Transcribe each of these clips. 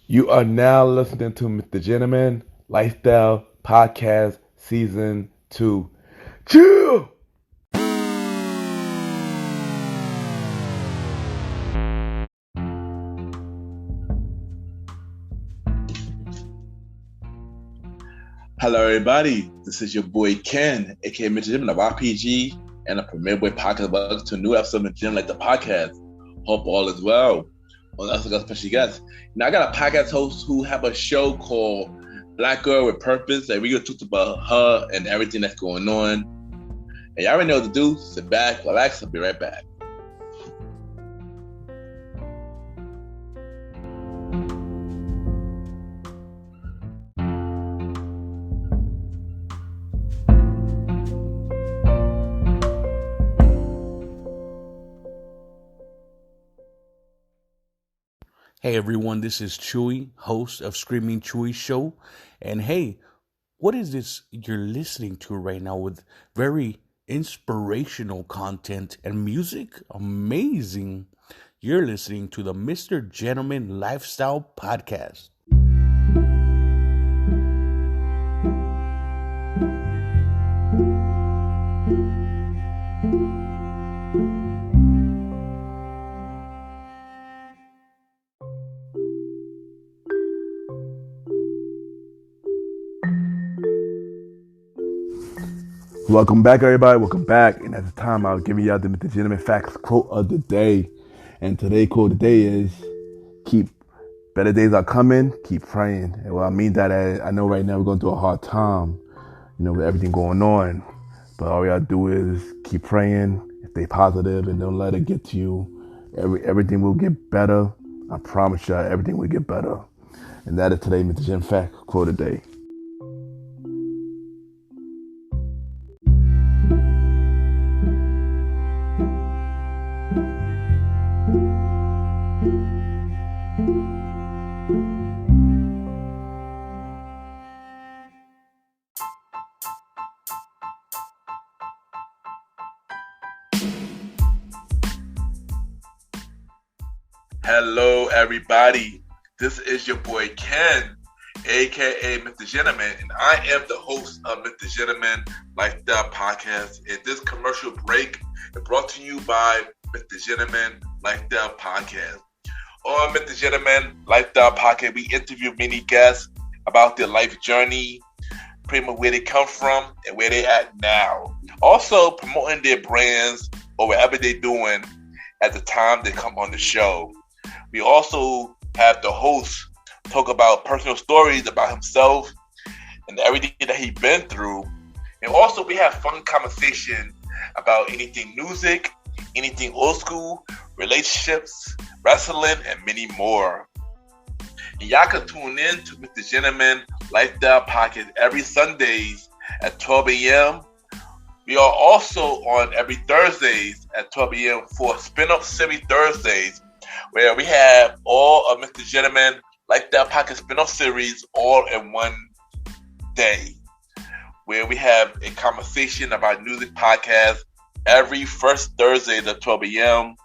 You are now listening to Mr. Gentleman Lifestyle Podcast Season 2. Chill! Hello, everybody. This is your boy Ken, aka Mr. Jim of RPG and a Premier Boy Podcast. Welcome to a new episode of Jim Like the Podcast. Hope all is well. Well, that's a special guest. Now, I got a podcast host who have a show called Black Girl with Purpose. And we're going to talk about her and everything that's going on. And y'all already know what to do. Sit back, relax. I'll be right back. Hey everyone, this is Chewy, host of Screaming Chewy Show. And hey, what is this you're listening to right now with very inspirational content and music? Amazing. You're listening to the Mr. Gentleman Lifestyle Podcast. Welcome back, everybody. Welcome back. And at the time, I was giving y'all the Mr. Gentleman Facts quote of the day. And today's quote of the day is, keep better days are coming, keep praying. And what I mean that I know right now we're going through a hard time, with everything going on. But all we gotta do is keep praying, stay positive, and don't let it get to you. Everything will get better. I promise y'all, everything will get better. And that is today's Mr. Gentleman Fact quote of the day. Hello, everybody. This is your boy Ken, aka Mr. Gentleman, and I am the host of Mr. Gentleman Lifestyle Podcast. And this commercial break is brought to you by Mr. Gentleman Lifestyle Podcast. On Mr. Gentleman Lifestyle Podcast, we interview many guests about their life journey, pretty much where they come from and where they at now. Also promoting their brands or whatever they're doing at the time they come on the show. We also have the host talk about personal stories about himself and everything that he's been through. And also we have fun conversation about anything music, anything old school, relationships, wrestling, and many more. And y'all can tune in to Mr. Gentleman Lifestyle Podcast every Sundays at 12 a.m. We are also on every Thursdays at 12 a.m. for Spin-Off Series Thursdays, where we have all of Mr. Gentleman Lifestyle Podcast spin-off series all in one day, where we have a conversation about music podcast every first Thursday at 12 a.m.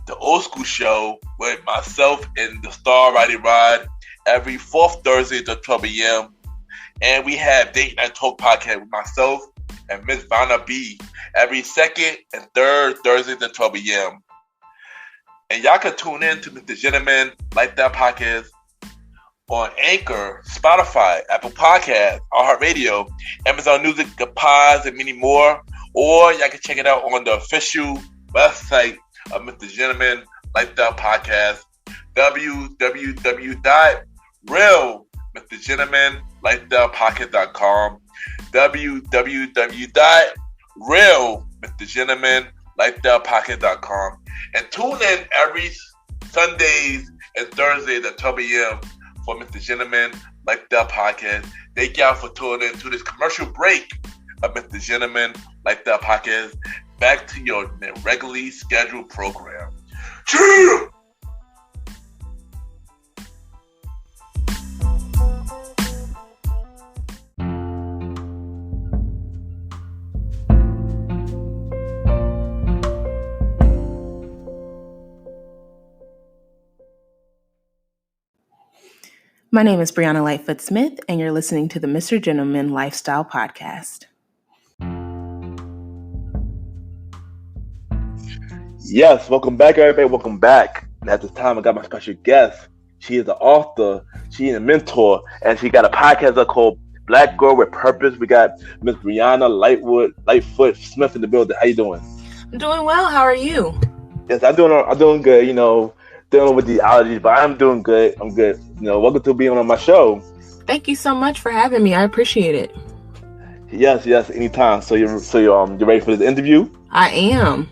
The Old School Show with myself and the Star Ridey Rod every fourth Thursday at 12 a.m. And we have Date Night Talk Podcast with myself and Miss Vanna B every second and third Thursday at 12 a.m. And y'all can tune in to Mr. Gentleman Lifestyle Podcast on Anchor, Spotify, Apple Podcasts, iHeartRadio, Amazon Music, The Pods, and many more. Or y'all can check it out on the official website of Mr. Gentleman Lifestyle Podcast, www.realmrgentlemanlifestylepodcast.com, www.realmrgentlemanlifestylepodcast.com. And tune in every Sundays and Thursdays at 12 a.m. for Mr. Gentleman Lifestyle Podcast. Thank y'all for tuning in to this commercial break of Mr. Gentleman Lifestyle Podcast. Back to your regularly scheduled program. Cheers! My name is Brianna Lightfoot Smith, and you're listening to the Mr. Gentleman Lifestyle Podcast. Yes, welcome back, everybody. Welcome back. And at this time, I got my special guest. She is an author, she is a mentor, and she got a podcast called Black Girl with Purpose. We got Miss Brianna Lightfoot Smith in the building. How you doing? I'm doing well. How are you? Yes, I'm doing good. You know, dealing with the allergies, but I'm doing good. I'm good. You know, welcome to being on my show. Thank you so much for having me. I appreciate it. Yes, anytime. So you're ready for this interview? I am.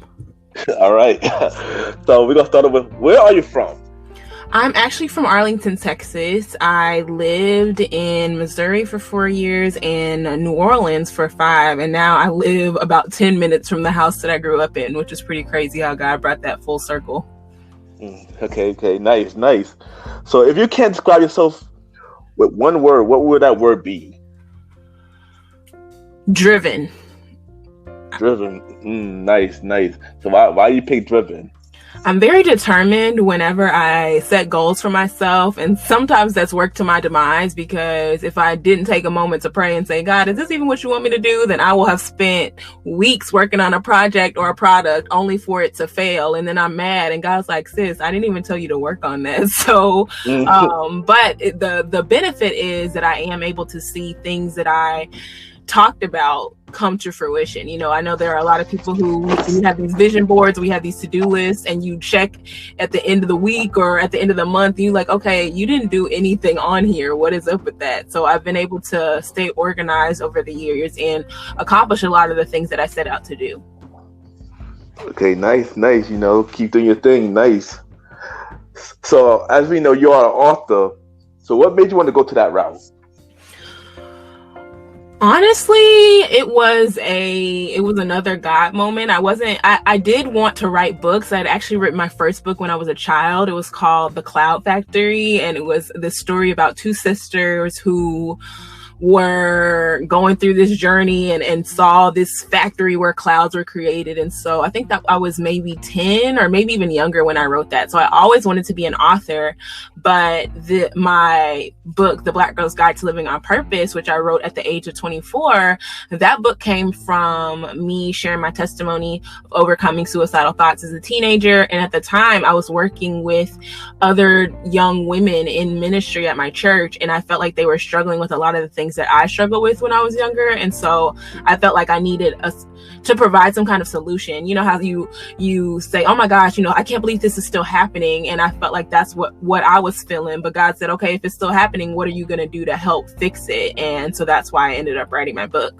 All right. So we're gonna start off with, where are you from? I'm actually from Arlington, Texas. I lived in Missouri for 4 years and New Orleans for 5, and now I live about 10 minutes from the house that I grew up in, which is pretty crazy how God brought that full circle. Okay, nice. So if you can't describe yourself with one word, what would that word be? Driven. Nice. So why you pick driven? I'm very determined whenever I set goals for myself, and sometimes that's worked to my demise, because if I didn't take a moment to pray and say, God, is this even what you want me to do? Then I will have spent weeks working on a project or a product only for it to fail. And then I'm mad, and God's like, sis, I didn't even tell you to work on that. So, but the benefit is that I am able to see things that I talked about come to fruition. You know, I know there are a lot of people who, we have these vision boards, we have these to-do lists, and you check at the end of the week or at the end of the month, and you're like, okay, you didn't do anything on here. What is up with that? So I've been able to stay organized over the years and accomplish a lot of the things that I set out to do. Okay, nice. You know, keep doing your thing. Nice. So as we know, you are an author. So what made you want to go to that route? Honestly, it was another God moment. I did want to write books. I'd actually written my first book when I was a child. It was called The Cloud Factory, and it was the story about two sisters who were going through this journey and saw this factory where clouds were created. And so I think that I was maybe 10 or maybe even younger when I wrote that. So I always wanted to be an author, but my book, The Black Girl's Guide to Living on Purpose, which I wrote at the age of 24, that book came from me sharing my testimony of overcoming suicidal thoughts as a teenager. And at the time I was working with other young women in ministry at my church, and I felt like they were struggling with a lot of the things that I struggled with when I was younger. And so I felt like I needed to provide some kind of solution. You know how you say, oh my gosh, you know, I can't believe this is still happening. And I felt like that's what I was feeling. But God said, okay, if it's still happening, what are you going to do to help fix it? And so that's why I ended up writing my book.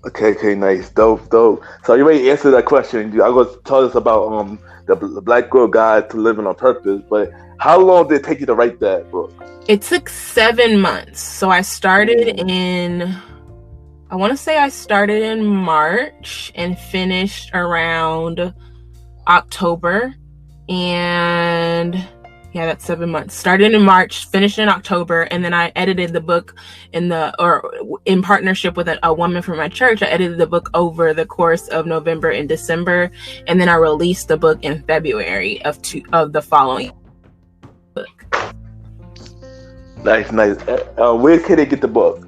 Okay, nice. Dope. So you already answered that question. I was telling us about the Black Girl Guide to Living on Purpose, but how long did it take you to write that book? It took 7 months. So I started I want to say I started in March and finished around October. And yeah, that's 7 months. Started in March, finished in October, and then I edited the book in partnership with a woman from my church. I edited the book over the course of November and December, and then I released the book in February of the following book. Nice. Where can they get the book?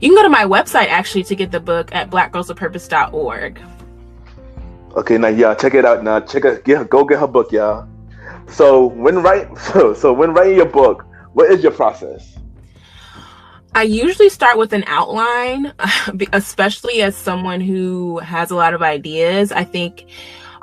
You can go to my website actually to get the book at blackgirlsofpurpose.org. Okay, now y'all check it out. Now go get her book, y'all. So when writing your book, what is your process? I usually start with an outline, especially as someone who has a lot of ideas. I think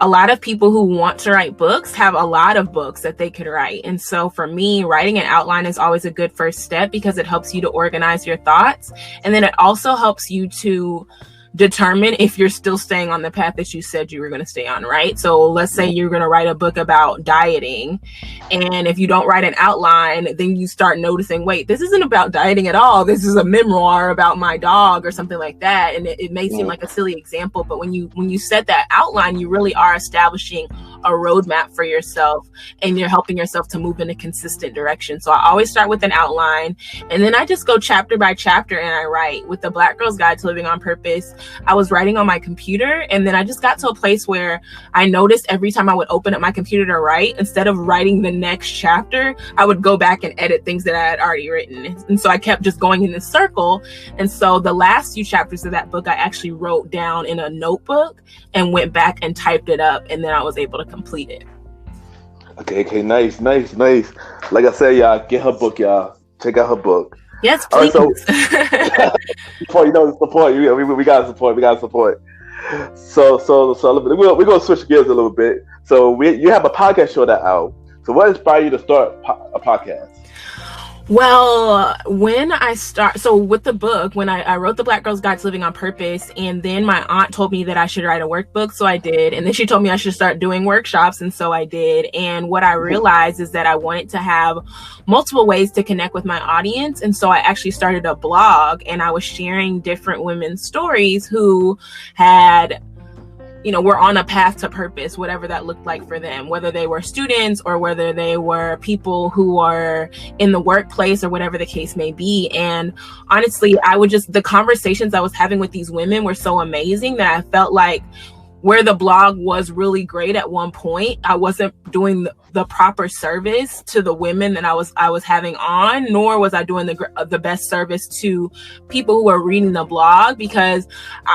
a lot of people who want to write books have a lot of books that they could write. And so for me, writing an outline is always a good first step because it helps you to organize your thoughts. And then it also helps you to determine if you're still staying on the path that you said you were going to stay on, right? So let's say you're going to write a book about dieting, and if you don't write an outline, then you start noticing, wait, this isn't about dieting at all. This is a memoir about my dog or something like that. And it may seem like a silly example, but when you set that outline, you really are establishing a roadmap for yourself, and you're helping yourself to move in a consistent direction. So I always start with an outline, and then I just go chapter by chapter and I write. With the Black Girl's Guide to Living on Purpose, I was writing on my computer, and then I just got to a place where I noticed every time I would open up my computer to write, instead of writing the next chapter, I would go back and edit things that I had already written. And so I kept just going in this circle. And so the last few chapters of that book, I actually wrote down in a notebook and went back and typed it up, and then I was able to complete it. Okay, nice. Like I said, y'all, get her book, y'all. Check out her book. Yes, please. All right, so, support. We got to support. So we're going to switch gears a little bit. So you have a podcast show that out. So what inspired you to start a podcast? Well, with the book, when I wrote The Black Girl's Guide to Living on Purpose, and then my aunt told me that I should write a workbook, so I did. And then she told me I should start doing workshops, and so I did. And what I realized is that I wanted to have multiple ways to connect with my audience. And so I actually started a blog, and I was sharing different women's stories who had, were on a path to purpose, whatever that looked like for them, whether they were students or whether they were people who are in the workplace or whatever the case may be. And honestly, the conversations I was having with these women were so amazing that I felt like where the blog was really great at one point, I wasn't doing the proper service to the women that I was having on, nor was I doing the best service to people who were reading the blog, because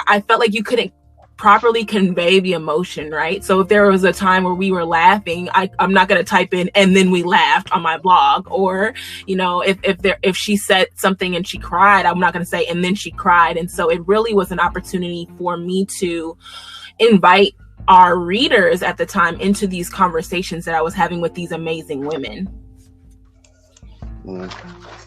I felt like you couldn't properly convey the emotion, right? So if there was a time where we were laughing, I'm not going to type in "and then we laughed" on my blog, or if she said something and she cried, I'm not going to say "and then she cried." And so it really was an opportunity for me to invite our readers at the time into these conversations that I was having with these amazing women.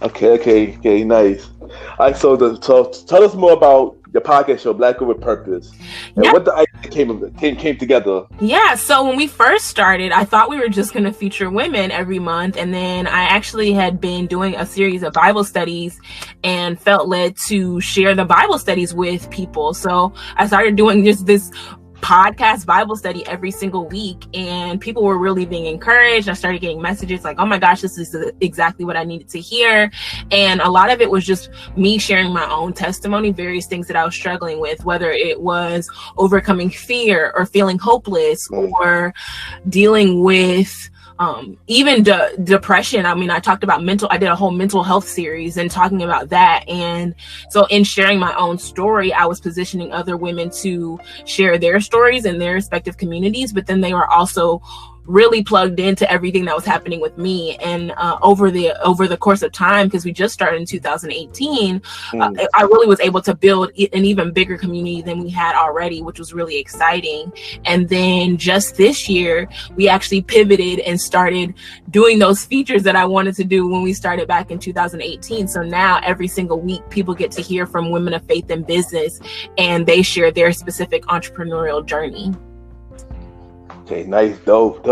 Okay, nice. All right, so tell us more about your podcast show, Black Girl with Purpose, and what the idea came together. Yeah, so when we first started, I thought we were just going to feature women every month, and then I actually had been doing a series of Bible studies and felt led to share the Bible studies with people. So I started doing just this podcast Bible study every single week, and people were really being encouraged. I started getting messages like, "Oh my gosh, this is exactly what I needed to hear." And a lot of it was just me sharing my own testimony, various things that I was struggling with, whether it was overcoming fear or feeling hopeless or dealing with even depression. I mean, I did a whole mental health series and talking about that. And so in sharing my own story, I was positioning other women to share their stories in their respective communities, but then they were also really plugged into everything that was happening with me. And over the course of time, because we just started in 2018, I really was able to build an even bigger community than we had already, which was really exciting. And then just this year, we actually pivoted and started doing those features that I wanted to do when we started back in 2018. So now every single week, people get to hear from women of faith in business, and they share their specific entrepreneurial journey. Okay, nice, dope.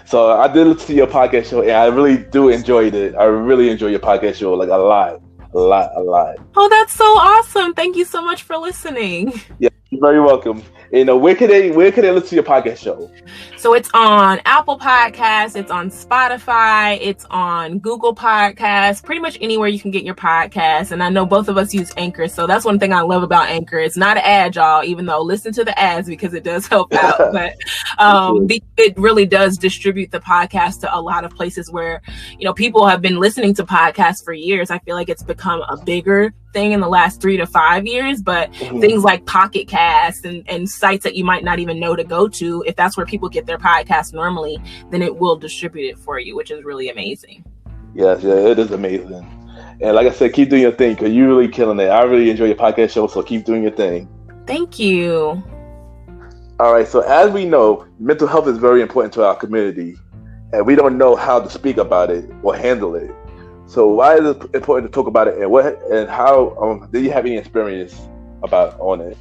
So I did listen to your podcast show, and I really do enjoyed it. I really enjoy your podcast show, like a lot. Oh, that's so awesome! Thank you so much for listening. Yeah, you're very welcome. And where can they listen to your podcast show? So it's on Apple Podcasts, it's on Spotify, it's on Google Podcasts, pretty much anywhere you can get your podcasts. And I know both of us use Anchor, so that's one thing I love about Anchor. It's not an ad, y'all, even though listen to the ads because it does help out. But it really does distribute the podcast to a lot of places where, people have been listening to podcasts for years. I feel like it's become a bigger thing in the last 3 to 5 years, but things like Pocket Cast and sites that you might not even know to go to, if that's where people get their podcast normally, then it will distribute it for you, which is really amazing. Yes, yeah, it is amazing. And like I said, keep doing your thing, because you're really killing it. I really enjoy your podcast show, so keep doing your thing. Thank you. All right, so as we know, mental health is very important to our community, and we don't know how to speak about it or handle it. So why is it important to talk about it, and how do you have any experience on it?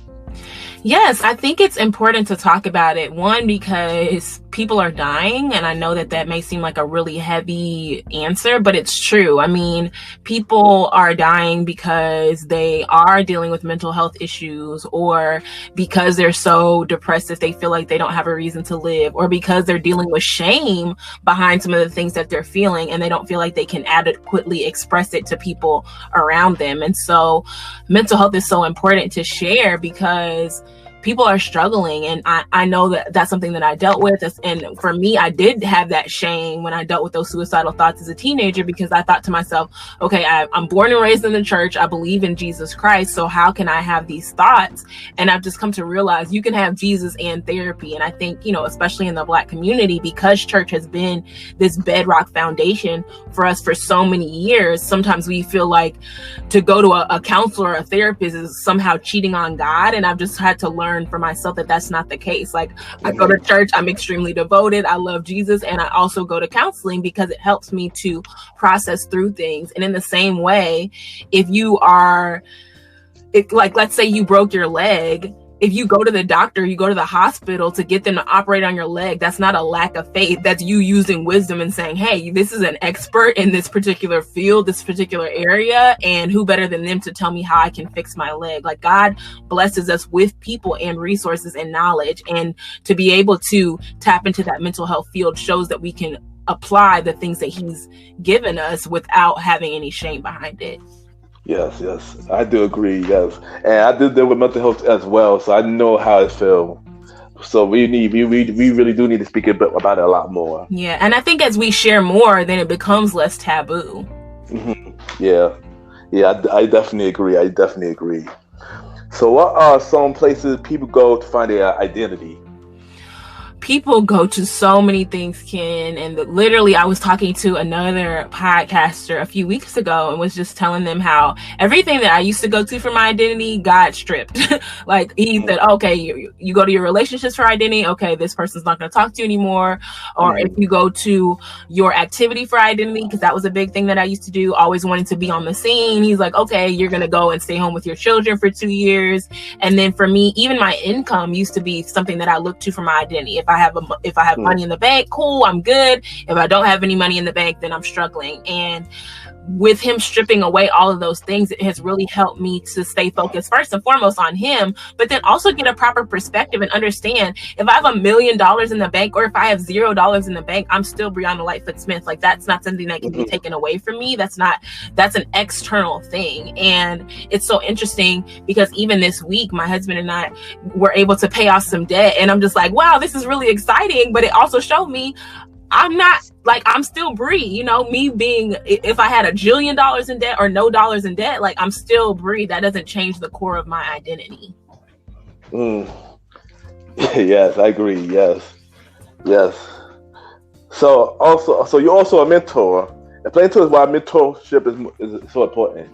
Yes, I think it's important to talk about it. One, because people are dying, and I know that may seem like a really heavy answer, but it's true. I mean, people are dying because they are dealing with mental health issues, or because they're so depressed that they feel like they don't have a reason to live, or because they're dealing with shame behind some of the things that they're feeling, and they don't feel like they can adequately express it to people around them. And so mental health is so important to share, because because people are struggling, and I know that that's something that I dealt with. And for me, I did have that shame when I dealt with those suicidal thoughts as a teenager, because I thought to myself, okay, I'm born and raised in the church. I believe in Jesus Christ. So how can I have these thoughts? And I've just come to realize you can have Jesus and therapy. And I think, especially in the Black community, because church has been this bedrock foundation for us for so many years, sometimes we feel like to go to a counselor or a therapist is somehow cheating on God. And I've just had to learn for myself that that's not the case. Like, I go to church, I'm extremely devoted, I love Jesus, and I also go to counseling because it helps me to process through things. And in the same way, if let's say you broke your leg, if you go to the doctor, you go to the hospital to get them to operate on your leg, that's not a lack of faith. That's you using wisdom and saying, hey, this is an expert in this particular field, this particular area, and who better than them to tell me how I can fix my leg? Like, God blesses us with people and resources and knowledge. And to be able to tap into that mental health field shows that we can apply the things that He's given us without having any shame behind it. Yes, I do agree. Yes, and I do deal with mental health as well, so I know how it feels. So we really do need to speak about it a lot more. Yeah, and I think as we share more, then it becomes less taboo. Mm-hmm. Yeah, I definitely agree. So, what are some places people go to find their identity? People go to so many things, Ken, and literally I was talking to another podcaster a few weeks ago and was just telling them how everything that I used to go to for my identity got stripped. Like, he said, okay, you go to your relationships for identity, okay, this person's not going to talk to you anymore. Or if you go to your activity for identity, because that was a big thing that I used to do, always wanting to be on the scene, he's like, okay, you're going to go and stay home with your children for 2 years. And then for me, even my income used to be something that I looked to for my identity. If I have money in the bank, cool, I'm good. If I don't have any money in the bank, then I'm struggling. And with him stripping away all of those things, it has really helped me to stay focused first and foremost on him, but then also get a proper perspective and understand if I have $1 million in the bank or if I have $0 in the bank, I'm still Brianna Lightfoot Smith. Like, that's not something that can be taken away from me. That's an external thing. And it's so interesting because even this week, my husband and I were able to pay off some debt, and I'm just like, wow, this is really exciting. But it also showed me I'm still Bree, me being, if I had $1 jillion in debt or no dollars in debt, like, I'm still Bree. That doesn't change the core of my identity. Yes, I agree. Yes. So you're also a mentor. Explain to us why mentorship is so important.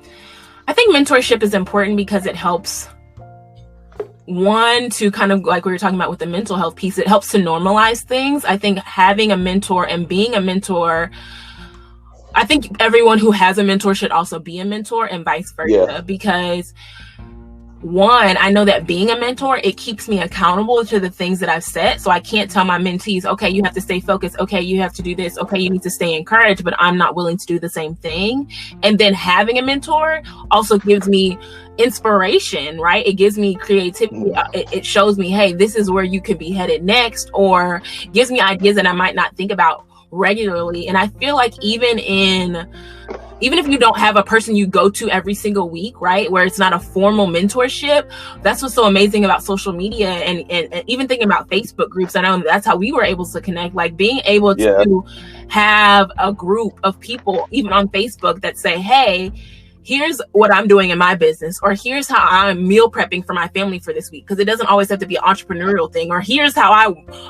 I think mentorship is important because it helps, one, to kind of, like we were talking about with the mental health piece, it helps to normalize things. I think having a mentor and being a mentor, I think everyone who has a mentor should also be a mentor and vice versa. Because one, I know that being a mentor, it keeps me accountable to the things that I've set. So I can't tell my mentees, okay, you have to stay focused. Okay, you have to do this. Okay, you need to stay encouraged, but I'm not willing to do the same thing. And then having a mentor also gives me inspiration, right? It gives me creativity. It shows me, hey, this is where you could be headed next, or gives me ideas that I might not think about regularly. And I feel like even if you don't have a person you go to every single week, right, where it's not a formal mentorship, that's what's so amazing about social media and even thinking about Facebook groups. I know that's how we were able to connect, like being able to have a group of people, even on Facebook, that say, hey, here's what I'm doing in my business, or here's how I'm meal prepping for my family for this week. Because it doesn't always have to be an entrepreneurial thing, or here's how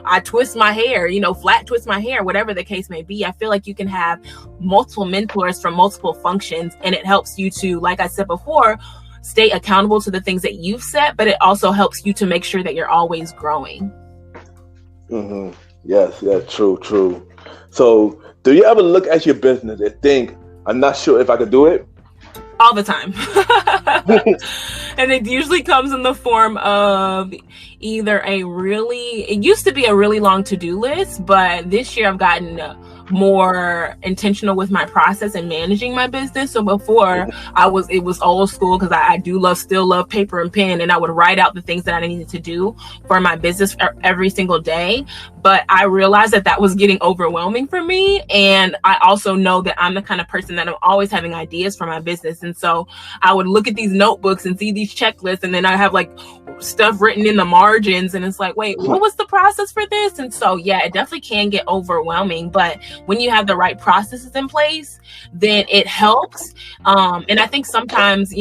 I twist my hair, flat twist my hair, whatever the case may be. I feel like you can have multiple mentors from multiple functions, and it helps you to, like I said before, stay accountable to the things that you've set, but it also helps you to make sure that you're always growing. Mm-hmm. Yes, true. So do you ever look at your business and think, I'm not sure if I could do it? All the time. And it usually comes in the form of either it used to be a really long to-do list, but this year I've gotten more intentional with my process and managing my business. So before it was old school, because I still love paper and pen, and I would write out the things that I needed to do for my business every single day. But I realized that was getting overwhelming for me. And I also know that I'm the kind of person that I'm always having ideas for my business. And so I would look at these notebooks and see these checklists, and then I have like stuff written in the margins, and it's like, wait, what was the process for this? And so, yeah, it definitely can get overwhelming. But when you have the right processes in place, then it helps. And I think sometimes,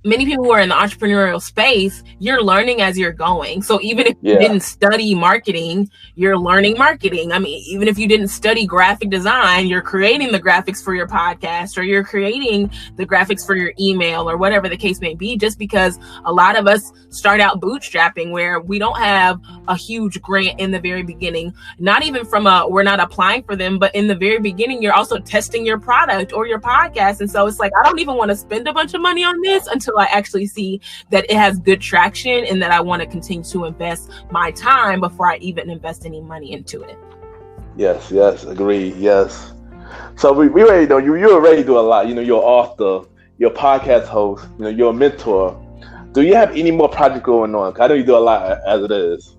many people who are in the entrepreneurial space, you're learning as you're going. So even if you didn't study marketing, you're learning marketing. I mean, even if you didn't study graphic design, you're creating the graphics for your podcast, or you're creating the graphics for your email, or whatever the case may be, just because a lot of us start out bootstrapping, where we don't have a huge grant in the very beginning, not even we're not applying for them, but in the very beginning, you're also testing your product or your podcast. And so it's like, I don't even want to spend a bunch of money on this until I actually see that it has good traction, and that I want to continue to invest my time before I even invest any money into it. Yes, agree. Yes. So we already know you already do a lot. You're an author, you're a podcast host, you're a mentor. Do you have any more projects going on? I know you do a lot as it is.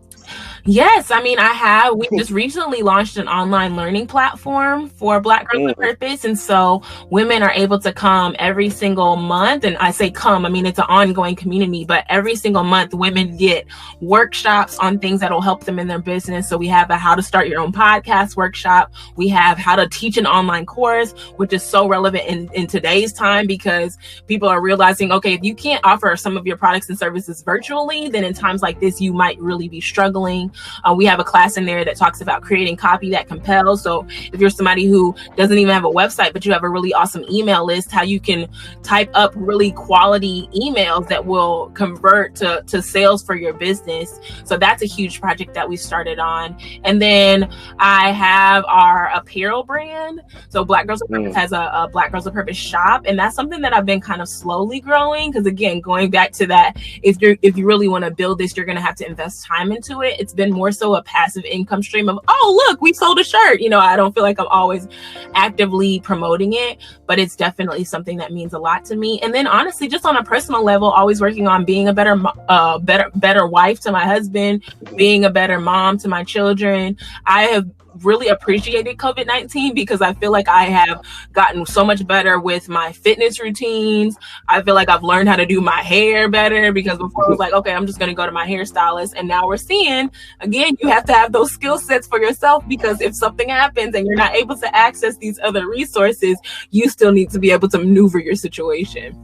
Yes, I mean, I have. We just recently launched an online learning platform for Black Girls with Purpose. And so women are able to come every single month. And I say come, I mean, it's an ongoing community, but every single month women get workshops on things that will help them in their business. So we have a how to start your own podcast workshop. We have how to teach an online course, which is so relevant in today's time, because people are realizing, okay, if you can't offer some of your products and services virtually, then in times like this, you might really be struggling. We have a class in there that talks about creating copy that compels. So if you're somebody who doesn't even have a website, but you have a really awesome email list, how you can type up really quality emails that will convert to sales for your business. So that's a huge project that we started on. And then I have our apparel brand. So Black Girls with Purpose has a Black Girls with Purpose shop. And that's something that I've been kind of slowly growing. Because again, going back to that, if you really want to build this, you're going to have to invest time into it. It's been more so a passive income stream of, oh, look, we sold a shirt. I don't feel like I'm always actively promoting it, but it's definitely something that means a lot to me. And then honestly, just on a personal level, always working on being a better wife to my husband, being a better mom to my children. I have really appreciated COVID-19 because I feel like I have gotten so much better with my fitness routines. I feel like I've learned how to do my hair better, because before it was like, okay, I'm just going to go to my hairstylist. And now we're seeing, again, you have to have those skill sets for yourself, because if something happens and you're not able to access these other resources, you still need to be able to maneuver your situation.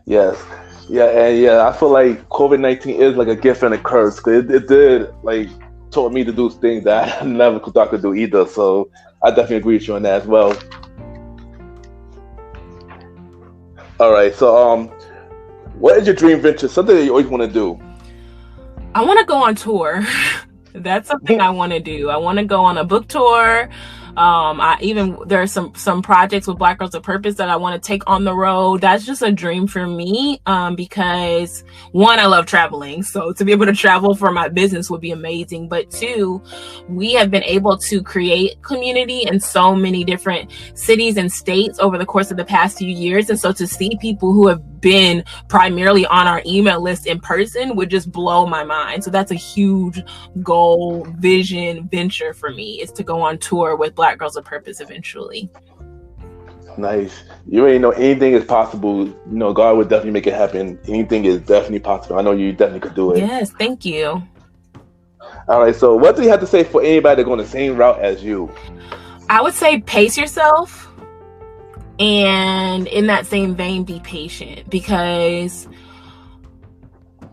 Yes. Yeah. I feel like COVID-19 is like a gift and a curse, because it did taught me to do things that I never thought I could do either. So I definitely agree with you on that as well. All right. So what is your dream venture? Something that you always want to do? I want to go on tour. That's something I want to do. I want to go on a book tour. There are some projects with Black Girls with Purpose that I want to take on the road. That's just a dream for me, because one, I love traveling. So to be able to travel for my business would be amazing. But two, we have been able to create community in so many different cities and states over the course of the past few years. And so to see people who have been primarily on our email list in person would just blow my mind. So that's a huge goal, vision, venture for me, is to go on tour with Black Girls with Purpose eventually. Nice. You already know anything is possible. God would definitely make it happen. Anything is definitely possible. I know you definitely could do it. Yes, thank you. All right. So what do you have to say for anybody that's going the same route as you? I would say pace yourself. And in that same vein, be patient, because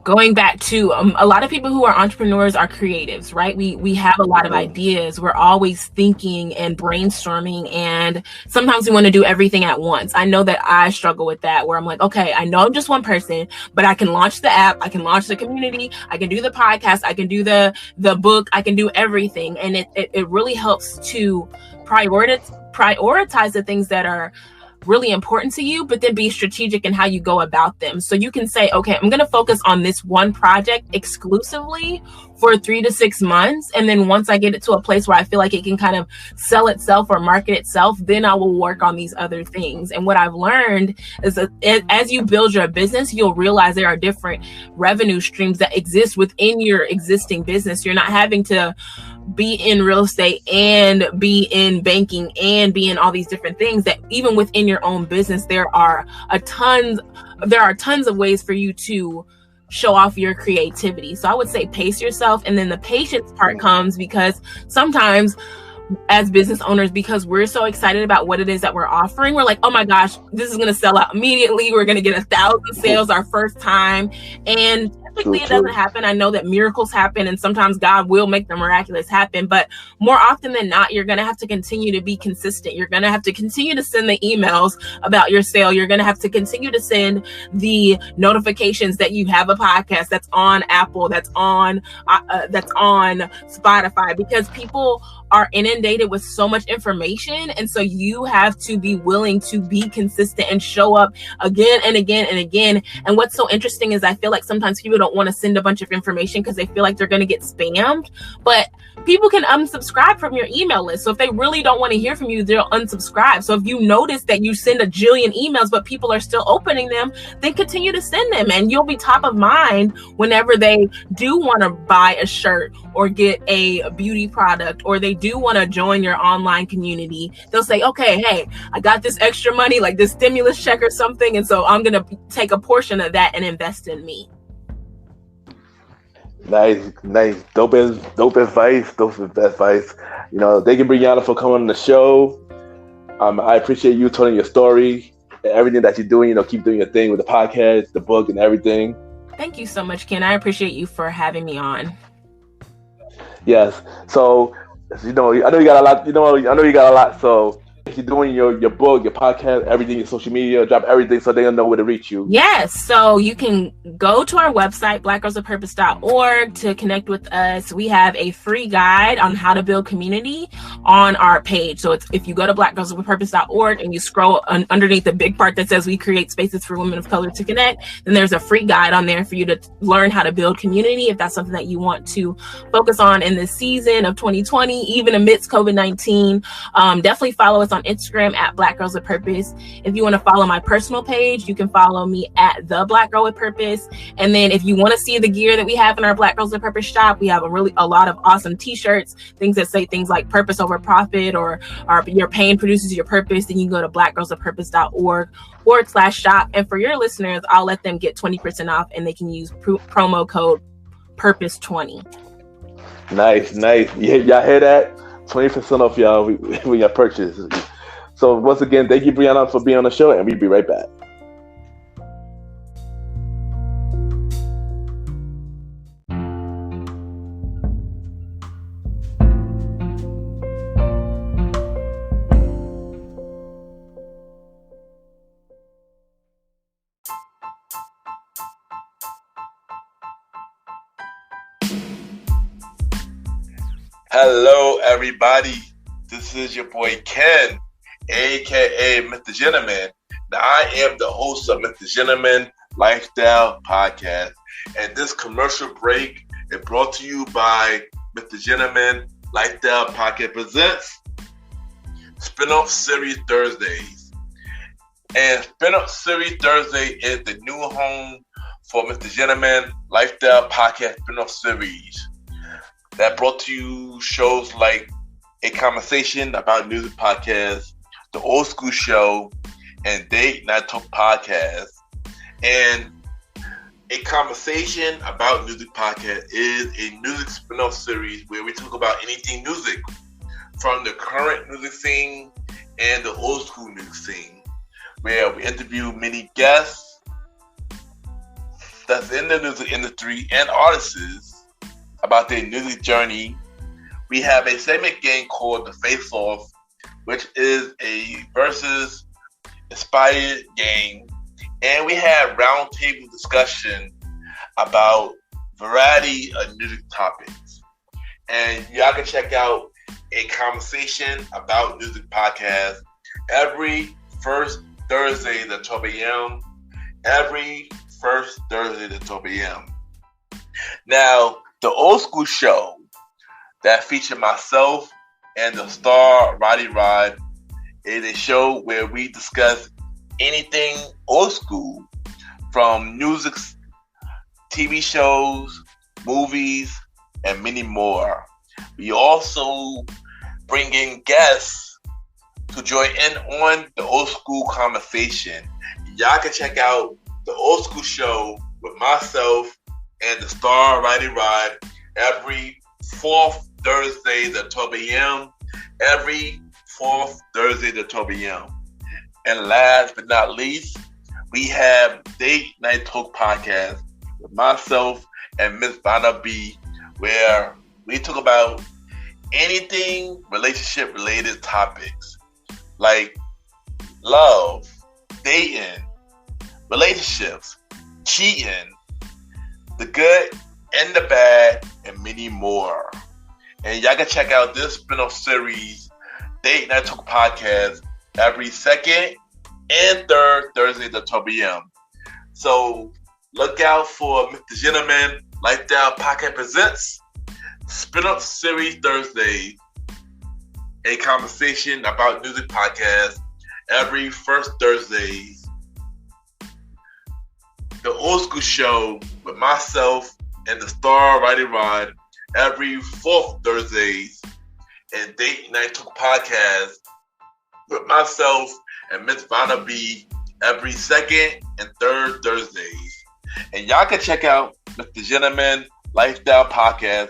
going back to a lot of people who are entrepreneurs are creatives, right? We have a lot of ideas. We're always thinking and brainstorming, and sometimes we want to do everything at once. I know that I struggle with that, where I'm like, okay, I know I'm just one person, but I can launch the app, I can launch the community, I can do the podcast, I can do the book, I can do everything. And it really helps to prioritize the things that are really important to you, but then be strategic in how you go about them. So you can say, okay, I'm going to focus on this one project exclusively for 3 to 6 months. And then once I get it to a place where I feel like it can kind of sell itself or market itself, then I will work on these other things. And what I've learned is that as you build your business, you'll realize there are different revenue streams that exist within your existing business. You're not having to be in real estate and be in banking and be in all these different things. That even within your own business, there are tons of ways for you to show off your creativity. So I would say pace yourself. And then the patience part comes because sometimes as business owners, because we're so excited about what it is that we're offering, we're like, oh my gosh, this is going to sell out immediately. We're going to get 1,000 sales our first time. And typically it doesn't happen. I know that miracles happen and sometimes God will make the miraculous happen, but more often than not, you're going to have to continue to be consistent. You're going to have to continue to send the emails about your sale. You're going to have to continue to send the notifications that you have a podcast that's on Apple, that's on Spotify, because people are inundated with so much information. And so you have to be willing to be consistent and show up again and again and again. And what's so interesting is I feel like sometimes people don't want to send a bunch of information because they feel like they're going to get spammed, but people can unsubscribe from your email list. So if they really don't want to hear from you, they'll unsubscribe. So if you notice that you send a jillion emails, but people are still opening them, then continue to send them and you'll be top of mind whenever they do want to buy a shirt or get a beauty product, or they do want to join your online community. They'll say, okay, hey, I got this extra money, like this stimulus check or something. And so I'm going to take a portion of that and invest in me. Nice. Dope advice. You know, thank you, Brianna, for coming on the show. I appreciate you telling your story and everything that you're doing. You know, keep doing your thing with the podcast, the book, and everything. Thank you so much, Ken. I appreciate you for having me on. Yes. So, you know, I know you got a lot. I know you got a lot. So, if you're doing your book, your podcast, everything, your social media, drop everything so they'll know where to reach you. Yes. So you can go to our website, blackgirlsofpurpose.org, to connect with us. We have a free guide on how to build community on our page. So if you go to blackgirlsofpurpose.org and you scroll underneath the big part that says we create spaces for women of color to connect, then there's a free guide on there for you to learn how to build community if that's something that you want to focus on in this season of 2020, even amidst COVID-19. Definitely follow us on Instagram at Black Girls with Purpose. If you want to follow my personal page, you can follow me at The Black Girl with Purpose. And then if you want to see the gear that we have in our Black Girls with Purpose shop, we have a lot of awesome t-shirts, things that say things like purpose over profit or your pain produces your purpose. Then you can go to blackgirlsofpurpose.org/shop. And for your listeners, I'll let them get 20% off and they can use promo code PURPOSE20. Nice. Y'all hear that? 20% off, y'all, when y'all purchase. So once again, thank you, Brianna, for being on the show, and we'll be right back. Hello, everybody. This is your boy Ken, aka Mr. Gentleman. Now, I am the host of Mr. Gentleman Lifestyle Podcast, and this commercial break is brought to you by Mr. Gentleman Lifestyle Podcast presents Spinoff Series Thursdays. And Spinoff Series Thursday is the new home for Mr. Gentleman Lifestyle Podcast Spinoff Series. That brought to you shows like A Conversation About Music Podcast, The Old School Show, and Date Night Talk Podcast. And A Conversation About Music Podcast is a music spin-off series where we talk about anything music, from the current music scene and the old school music scene, where we interview many guests that's in the music industry and artists about their music journey. We have a segment game called The Face Off, which is a versus inspired game. And we have roundtable discussion about variety of music topics. And y'all can check out A Conversation About Music Podcast every first Thursday at 12 a.m. Every first Thursday at 12 a.m. Now, the old school show that featured myself and the star Roddy Rod. It is a show where we discuss anything old school, from music, TV shows, movies, and many more. We also bring in guests to join in on the old school conversation. Y'all can check out the old school show with myself and the star Roddy Rod every fourth Thursday at 12 a.m. Every fourth Thursday at 12 a.m. And last but not least, we have Date Night Talk Podcast with myself and Miss Vanna B, where we talk about anything relationship related topics like love, dating, relationships, cheating, the good and the bad, and many more. And y'all can check out this spin-off series, Date Night Talk Podcast, every second and third Thursday at 12 p.m. So look out for Mr. Gentleman Lifestyle Podcast Presents Spin-off Series Thursday, a conversation about music podcast every first Thursday. The old school show with myself and the star Roddy Rod every fourth Thursdays, and Date Night Talk Podcast with myself and Miss Vanna B every second and third Thursdays. And y'all can check out Mr. Gentleman Lifestyle Podcast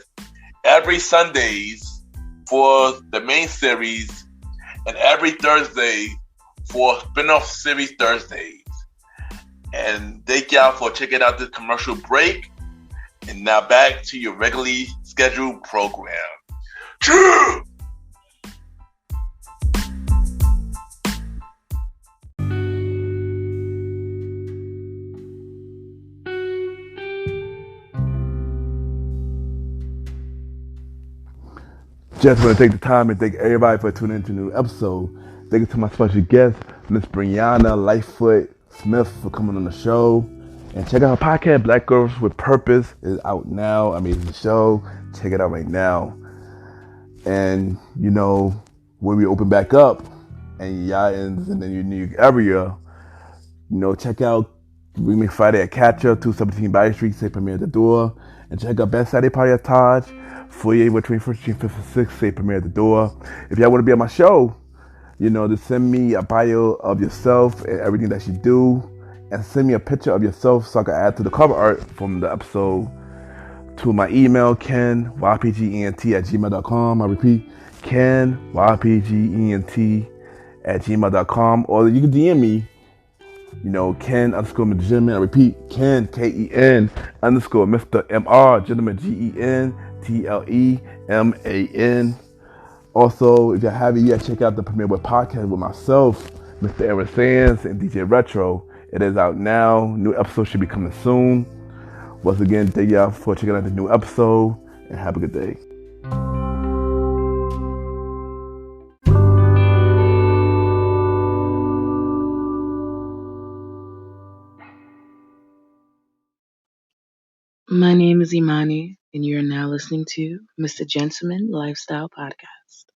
every Sundays for the main series and every Thursday for spin-off series Thursdays. And thank y'all for checking out this commercial break. And now back to your regularly scheduled program. Choo! Just want to take the time and thank everybody for tuning into a new episode. Thank you to my special guest, Miss Brianna Lightfoot Smith, for coming on the show. And check out her podcast, Black Girls with Purpose. It's out now. Amazing show. Check it out right now. And, you know, when we open back up and y'all in the New York area, you know, check out We Make Friday at Catcher, 217 Bay Street, say premiere at the door. And check out Best Saturday Party at Taj, 48 with 21st Street, 5th and 6th, say premiere at the door. If y'all want to be on my show, you know, just send me a bio of yourself and everything that you do, and send me a picture of yourself so I can add to the cover art from the episode to my email, kenypgent@gmail.com. I repeat, kenypgent@gmail.com. Or you can DM me, you know, Ken_Mr. Gentleman. I repeat, Ken, Ken_Mr. MR, Gentleman, GENTLEMAN. Also, if you haven't yet, check out the Premiere Boy Podcast with myself, Mr. Aaron Sands, and DJ Retro. It is out now. New episode should be coming soon. Once again, thank y'all for checking out the new episode, and have a good day. My name is Imani, and you're now listening to Mr. Gentleman Lifestyle Podcast.